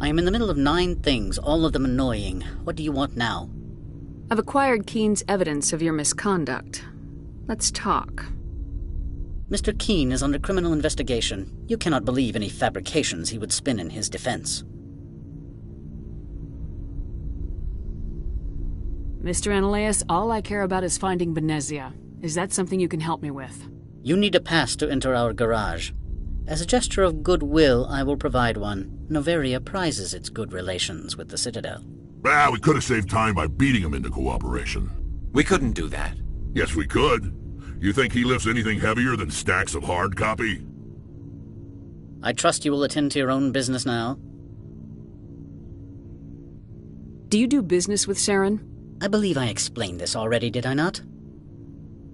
I am in the middle of 9 things, all of them annoying. What do you want now? I've acquired Keen's evidence of your misconduct. Let's talk. Mr. Keen is under criminal investigation. You cannot believe any fabrications he would spin in his defense. Mr. Ananias, all I care about is finding Venezia. Is that something you can help me with? You need a pass to enter our garage. As a gesture of goodwill, I will provide one. Noveria prizes its good relations with the Citadel. We could have saved time by beating him into cooperation. We couldn't do that. Yes, we could. You think he lifts anything heavier than stacks of hard copy? I trust you will attend to your own business now. Do you do business with Saren? I believe I explained this already, did I not?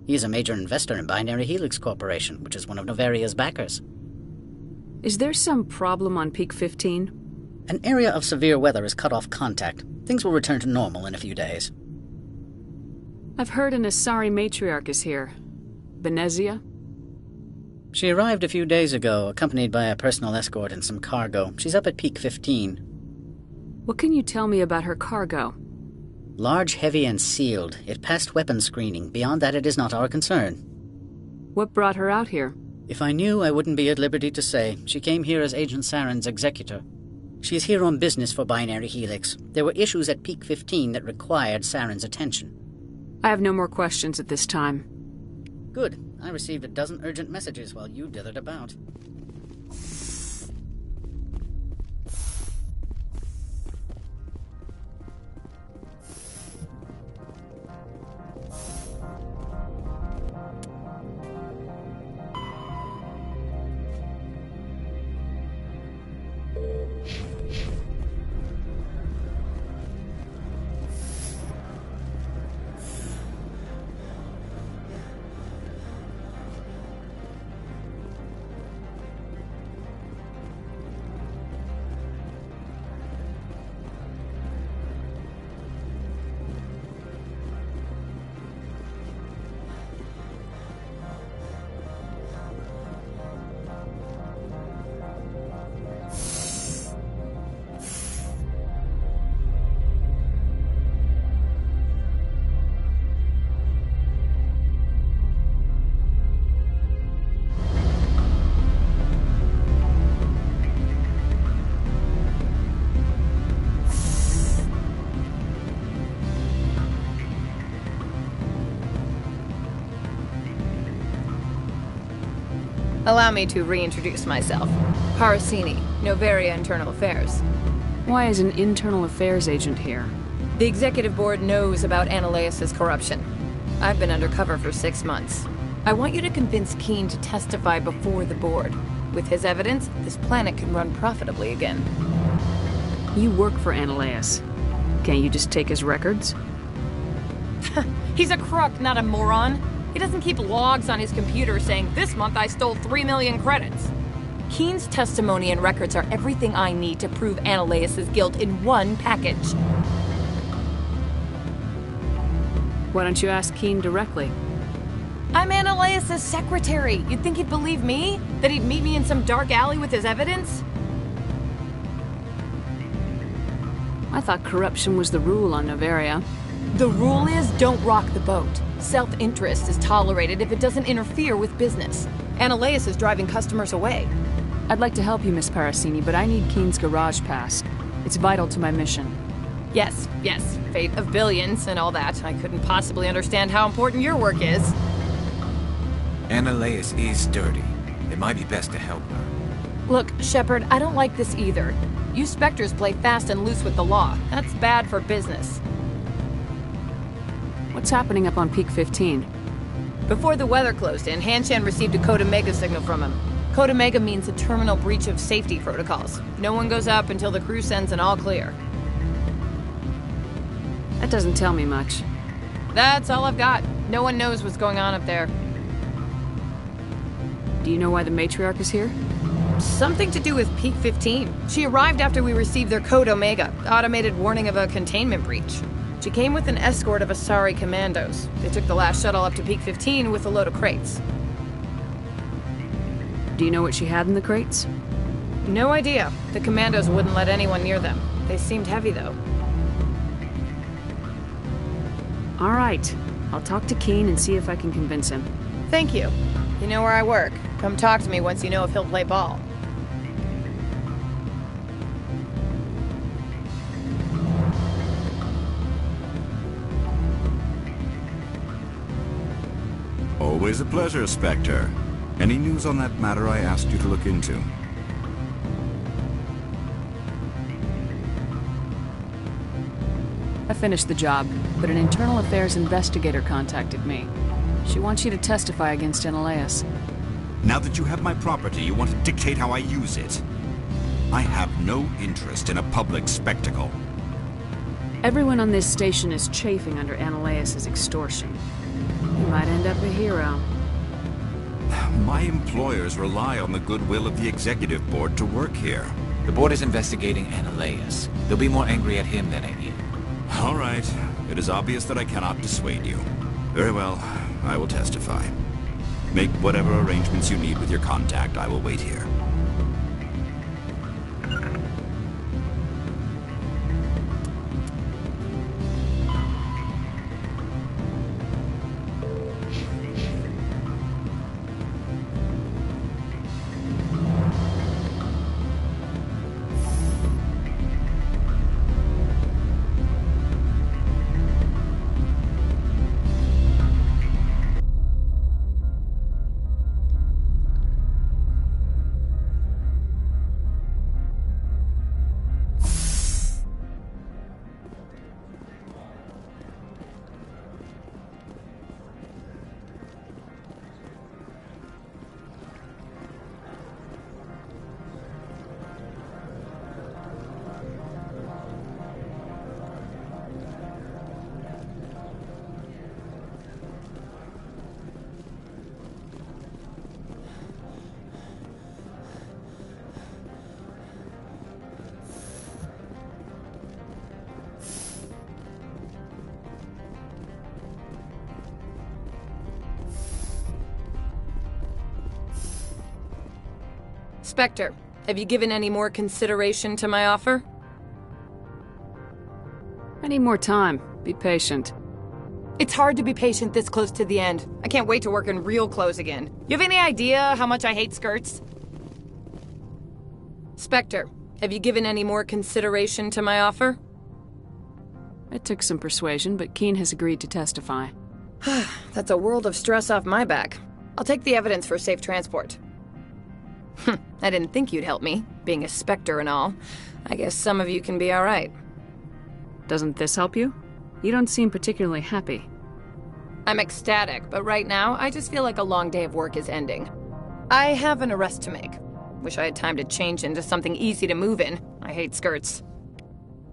He is a major investor in Binary Helix Corporation, which is one of Noveria's backers. Is there some problem on Peak 15? An area of severe weather has cut off contact. Things will return to normal in a few days. I've heard an Asari matriarch is here. Venezia? She arrived a few days ago, accompanied by a personal escort and some cargo. She's up at Peak 15. What can you tell me about her cargo? Large, heavy, and sealed. It passed weapons screening. Beyond that, it is not our concern. What brought her out here? If I knew, I wouldn't be at liberty to say. She came here as Agent Saren's executor. She is here on business for Binary Helix. There were issues at Peak 15 that required Saren's attention. I have no more questions at this time. Good. I received a dozen urgent messages while you dithered about. Allow me to reintroduce myself. Parasini, Noveria Internal Affairs. Why is an internal affairs agent here? The executive board knows about Ananias' corruption. I've been undercover for 6 months. I want you to convince Keen to testify before the board. With his evidence, this planet can run profitably again. You work for Ananias. Can't you just take his records? He's a crook, not a moron. He doesn't keep logs on his computer saying, "This month I stole 3 million credits." Keen's testimony and records are everything I need to prove Ananias' guilt in one package. Why don't you ask Keen directly? I'm Ananias' secretary. You'd think he'd believe me? That he'd meet me in some dark alley with his evidence? I thought corruption was the rule on Noveria. The rule is, don't rock the boat. Self-interest is tolerated if it doesn't interfere with business. Ananias is driving customers away. I'd like to help you, Miss Parasini, but I need Keen's garage pass. It's vital to my mission. Yes, fate of billions and all that. I couldn't possibly understand how important your work is. Ananias is dirty. It might be best to help her. Look, Shepard, I don't like this either. You Spectres play fast and loose with the law. That's bad for business. What's happening up on Peak 15? Before the weather closed in, Hanshan received a Code Omega signal from him. Code Omega means a terminal breach of safety protocols. No one goes up until the crew sends an all clear. That doesn't tell me much. That's all I've got. No one knows what's going on up there. Do you know why the matriarch is here? Something to do with Peak 15. She arrived after we received their Code Omega, automated warning of a containment breach. She came with an escort of Asari commandos. They took the last shuttle up to Peak 15 with a load of crates. Do you know what she had in the crates? No idea. The commandos wouldn't let anyone near them. They seemed heavy, though. All right. I'll talk to Keen and see if I can convince him. Thank you. You know where I work. Come talk to me once you know if he'll play ball. Always a pleasure, Spectre. Any news on that matter I asked you to look into? I finished the job, but an internal affairs investigator contacted me. She wants you to testify against Ananias. Now that you have my property, you want to dictate how I use it. I have no interest in a public spectacle. Everyone on this station is chafing under Ananias' extortion. You might end up a hero. My employers rely on the goodwill of the executive board to work here. The board is investigating Ananias. They'll be more angry at him than at you. All right. It is obvious that I cannot dissuade you. Very well. I will testify. Make whatever arrangements you need with your contact. I will wait here. Spectre, have you given any more consideration to my offer? I need more time. Be patient. It's hard to be patient this close to the end. I can't wait to work in real clothes again. You have any idea how much I hate skirts? Spectre, have you given any more consideration to my offer? It took some persuasion, but Keen has agreed to testify. That's a world of stress off my back. I'll take the evidence for safe transport. I didn't think you'd help me, being a Spectre and all. I guess some of you can be alright. Doesn't this help you? You don't seem particularly happy. I'm ecstatic, but right now, I just feel like a long day of work is ending. I have an arrest to make. Wish I had time to change into something easy to move in. I hate skirts.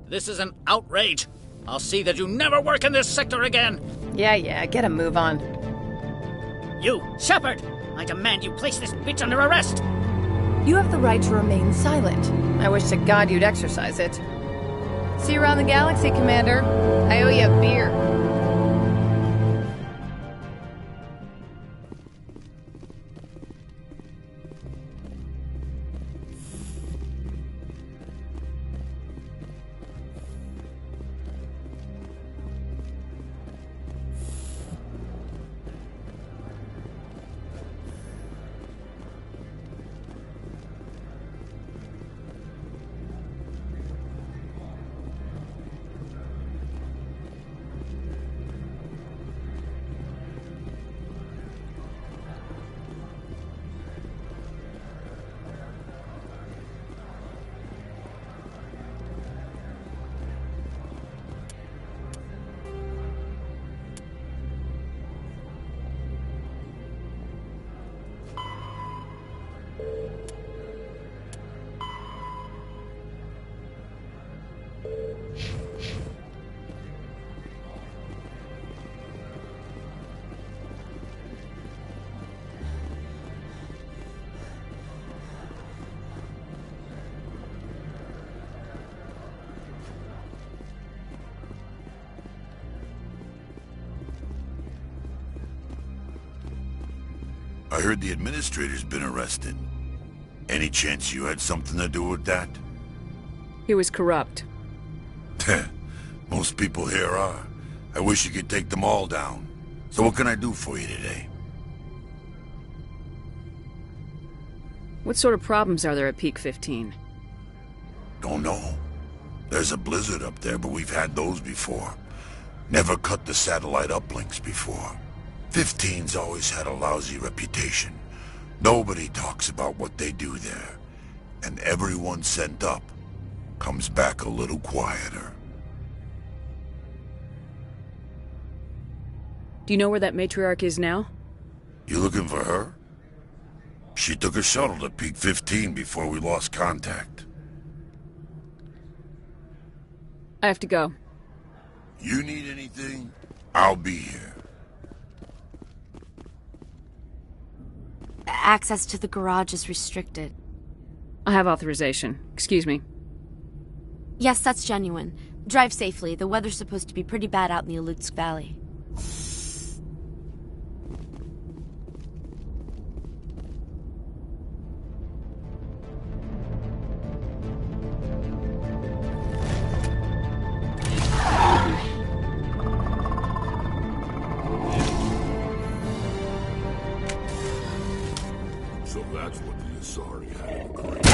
This is an outrage. I'll see that you never work in this sector again. Yeah, get a move on. You, Shepard! I demand you place this bitch under arrest! You have the right to remain silent. I wish to God you'd exercise it. See you around the galaxy, Commander. I owe you a beer. I heard the administrator's been arrested. Any chance you had something to do with that? He was corrupt. Most people here are. I wish you could take them all down. So what can I do for you today? What sort of problems are there at Peak 15? Don't know. There's a blizzard up there, but we've had those before. Never cut the satellite uplinks before. 15's always had a lousy reputation. Nobody talks about what they do there. And everyone sent up comes back a little quieter. Do you know where that matriarch is now? You looking for her? She took a shuttle to Peak 15 before we lost contact. I have to go. You need anything? I'll be here. Access to the garage is restricted. I have authorization. Excuse me. Yes, that's genuine. Drive safely. The weather's supposed to be pretty bad out in the Alutsk Valley. So that's what the Asari had in the crate.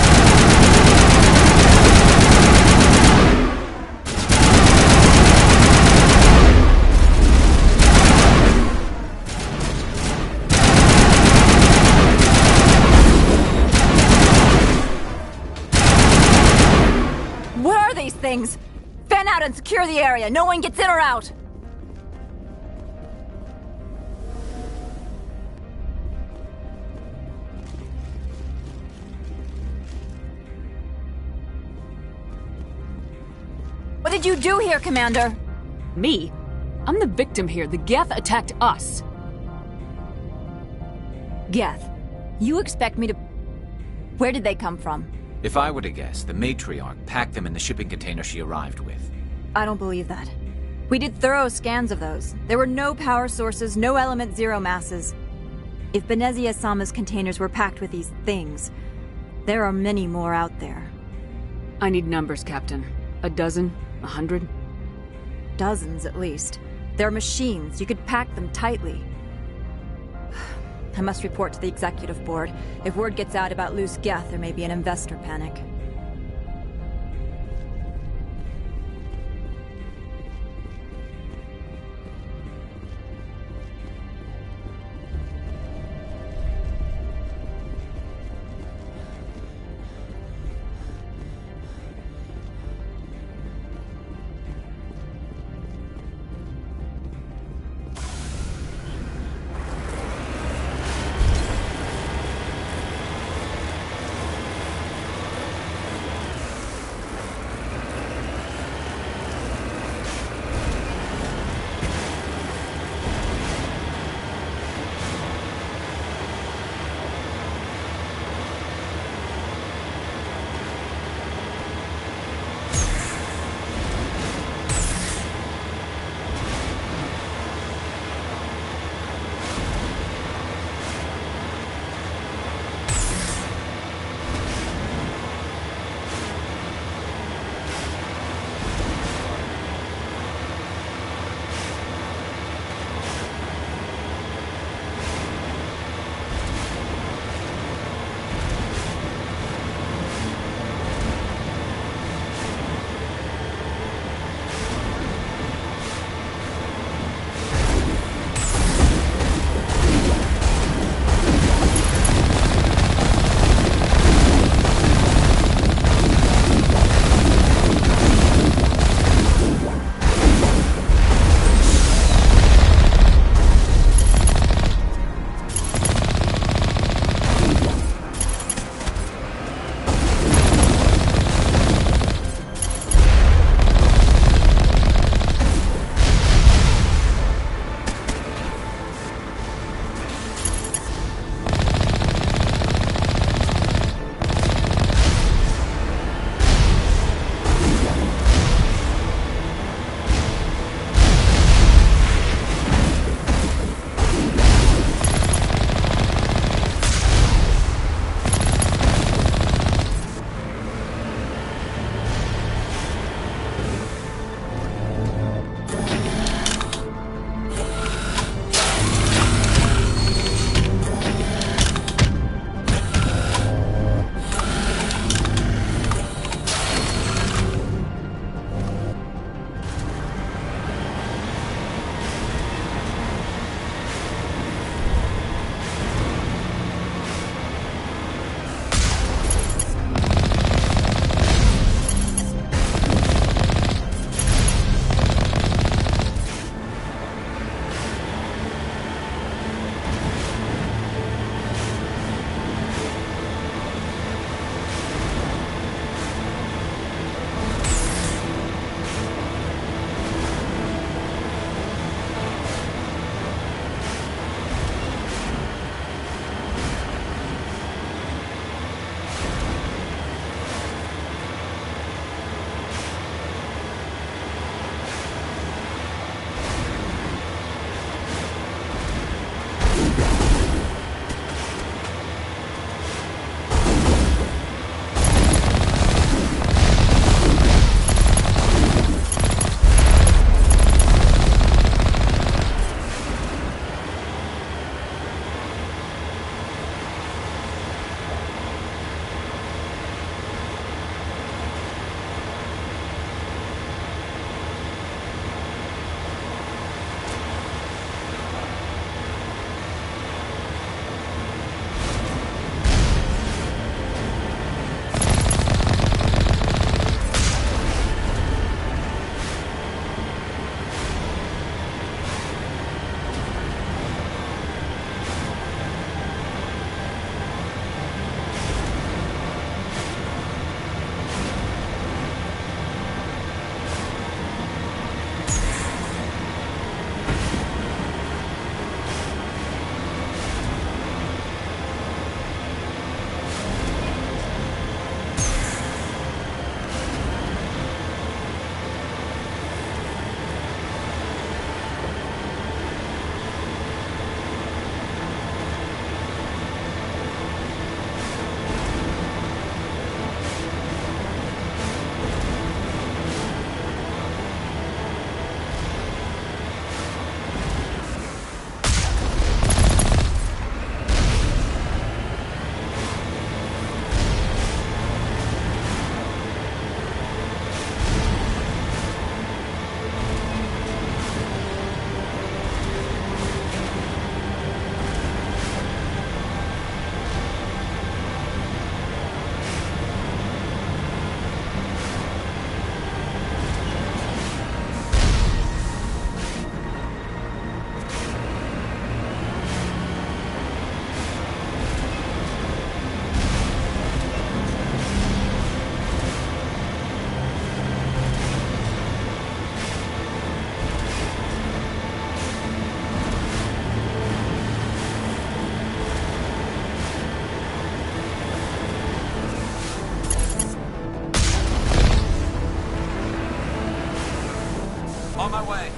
What are these things? Fan out and secure the area. No one gets in or out. What did you do here, Commander? Me? I'm the victim here. The Geth attacked us. Geth, you expect me to... Where did they come from? If I were to guess, the matriarch packed them in the shipping container she arrived with. I don't believe that. We did thorough scans of those. There were no power sources, no element zero masses. If Benezia-sama's containers were packed with these things, there are many more out there. I need numbers, Captain. A dozen? 100? Dozens, at least. They're machines. You could pack them tightly. I must report to the executive board. If word gets out about loose Geth, there may be an investor panic. On my way.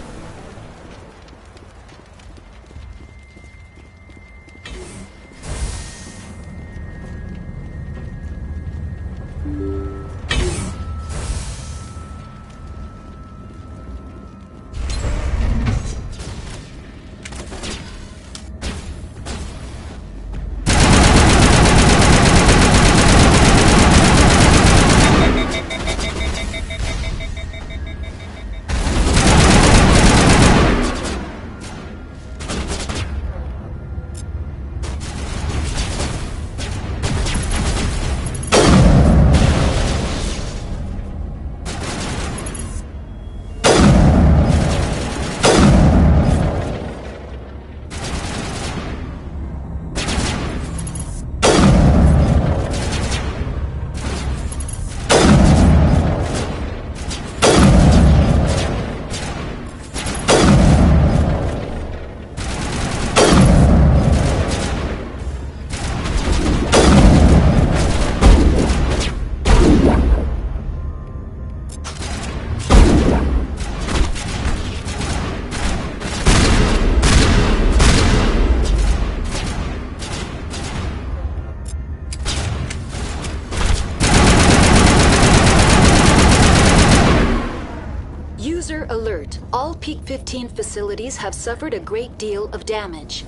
User alert. All Peak 15 facilities have suffered a great deal of damage.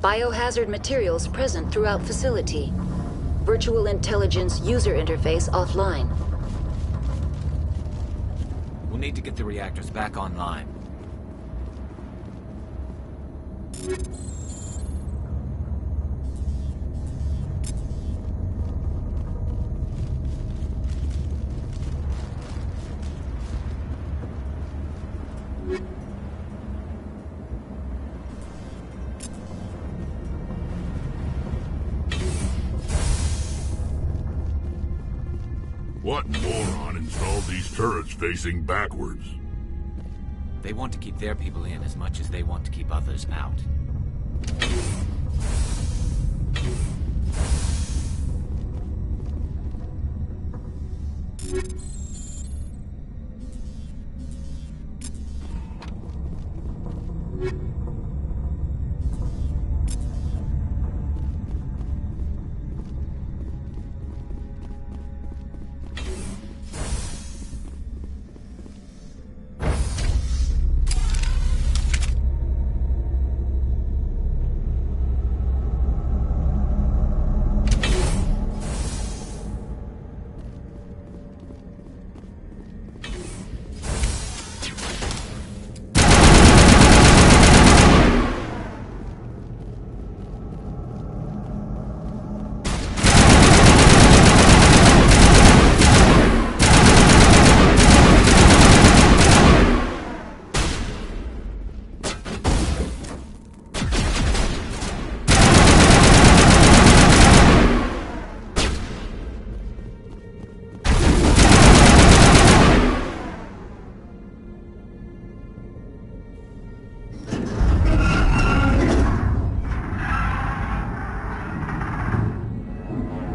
Biohazard materials present throughout facility. Virtual intelligence user interface offline. We'll need to get the reactors back online. What moron installed these turrets facing backwards? They want to keep their people in as much as they want to keep others out.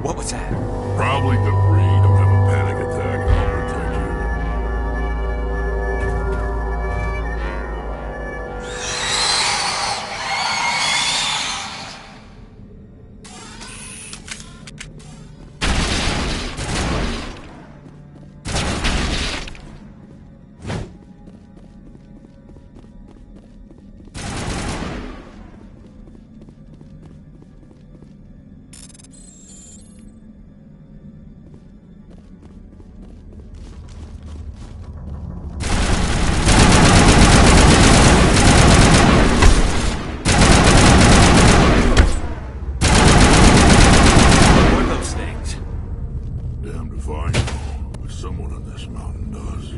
What was that? Probably debris. Don't have a panic attack. I'll protect you. What are those things? Damned if I know, but someone on this mountain does.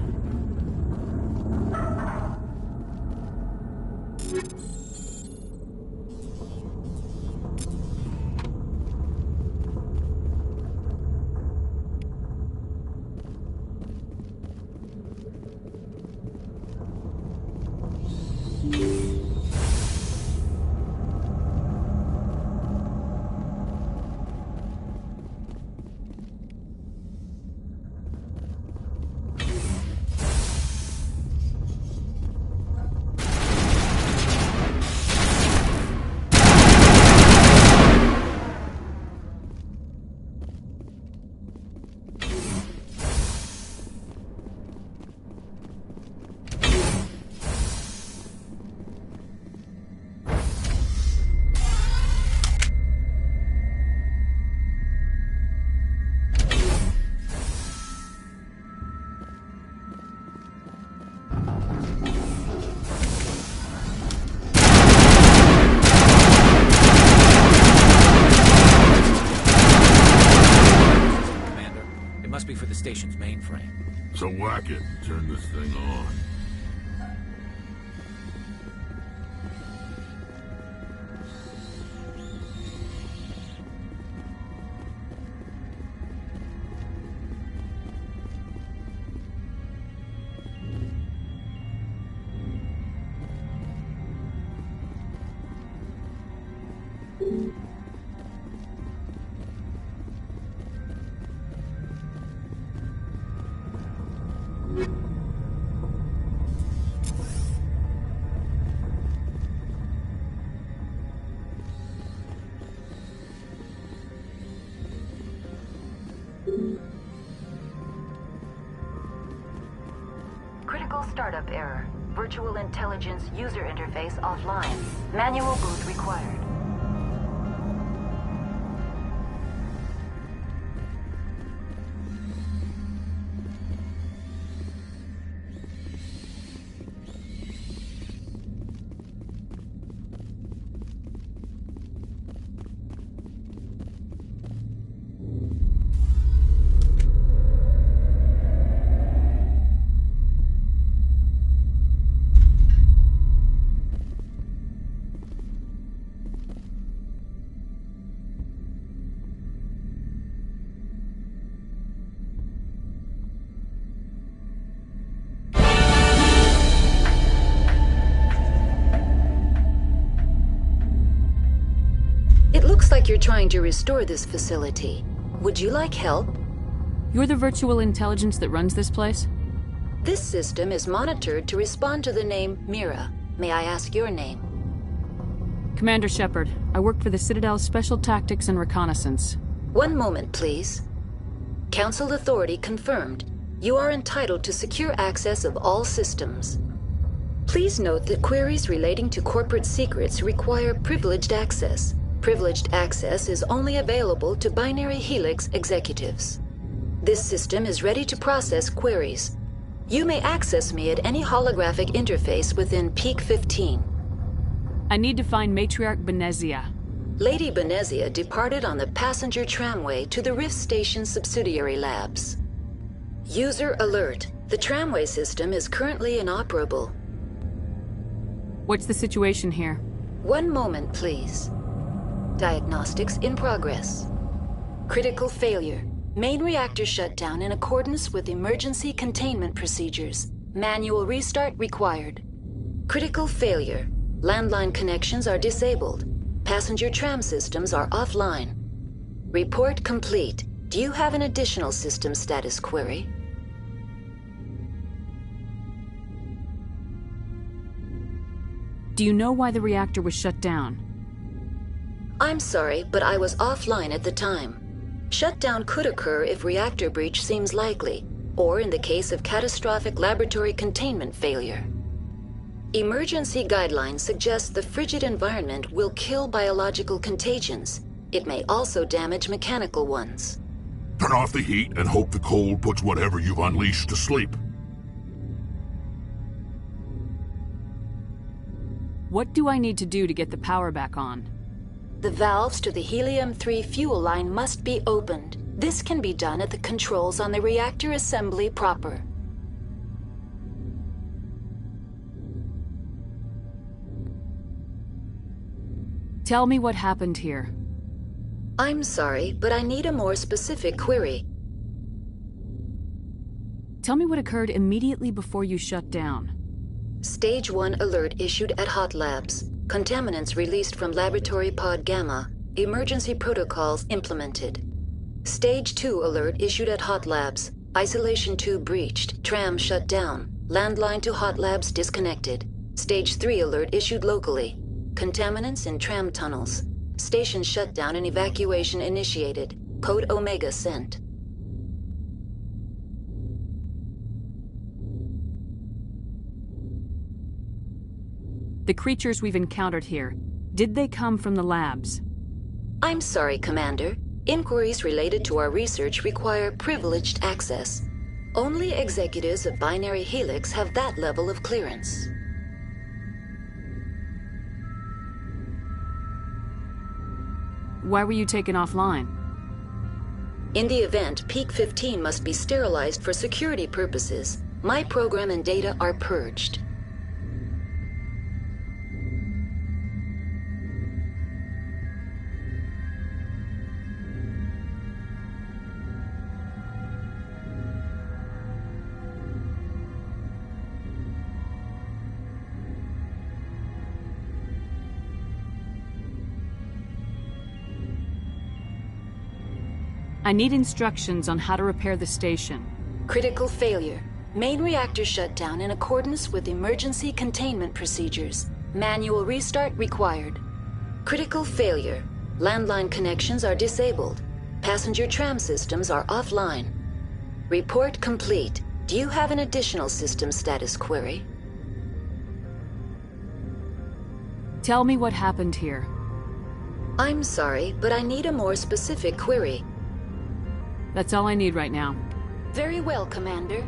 the station's mainframe. So whack it. Turn this thing on. Critical startup error. Virtual intelligence user interface offline. Manual boot required. It looks like you're trying to restore this facility. Would you like help? You're the virtual intelligence that runs this place? This system is monitored to respond to the name Mira. May I ask your name? Commander Shepard. I work for the Citadel's Special Tactics and Reconnaissance. One moment, please. Council authority confirmed. You are entitled to secure access of all systems. Please note that queries relating to corporate secrets require privileged access. Privileged access is only available to Binary Helix executives. This system is ready to process queries. You may access me at any holographic interface within Peak 15. I need to find Matriarch Benezia. Lady Benezia departed on the passenger tramway to the Rift Station subsidiary labs. User alert. The tramway system is currently inoperable. What's the situation here? One moment, please. Diagnostics in progress. Critical failure. Main reactor shut down in accordance with emergency containment procedures. Manual restart required. Critical failure. Landline connections are disabled. Passenger tram systems are offline. Report complete. Do you have an additional system status query? Do you know why the reactor was shut down? I'm sorry, but I was offline at the time. Shutdown could occur if reactor breach seems likely, or in the case of catastrophic laboratory containment failure. Emergency guidelines suggest the frigid environment will kill biological contagions. It may also damage mechanical ones. Turn off the heat and hope the cold puts whatever you've unleashed to sleep. What do I need to do to get the power back on? The valves to the helium-3 fuel line must be opened. This can be done at the controls on the reactor assembly proper. Tell me what happened here. I'm sorry, but I need a more specific query. Tell me what occurred immediately before you shut down. Stage 1 alert issued at Hot Labs. Contaminants released from Laboratory Pod Gamma. Emergency protocols implemented. Stage 2 alert issued at Hot Labs. Isolation tube breached. Tram shut down. Landline to Hot Labs disconnected. Stage 3 alert issued locally. Contaminants in tram tunnels. Station shutdown and evacuation initiated. Code Omega sent. The creatures we've encountered here, did they come from the labs? I'm sorry, Commander. Inquiries related to our research require privileged access. Only executives of Binary Helix have that level of clearance. Why were you taken offline? In the event, Peak 15 must be sterilized for security purposes. My program and data are purged. I need instructions on how to repair the station. Critical failure. Main reactor shut down in accordance with emergency containment procedures. Manual restart required. Critical failure. Landline connections are disabled. Passenger tram systems are offline. Report complete. Do you have an additional system status query? Tell me what happened here. I'm sorry, but I need a more specific query. That's all I need right now. Very well, Commander.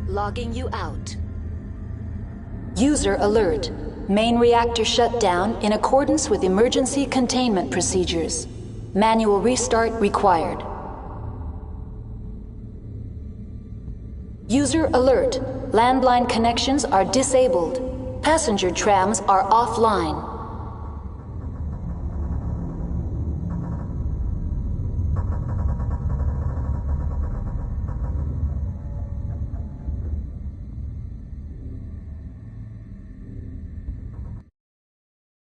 Logging you out. User alert. Main reactor shut down in accordance with emergency containment procedures. Manual restart required. User alert. Landline connections are disabled. Passenger trams are offline.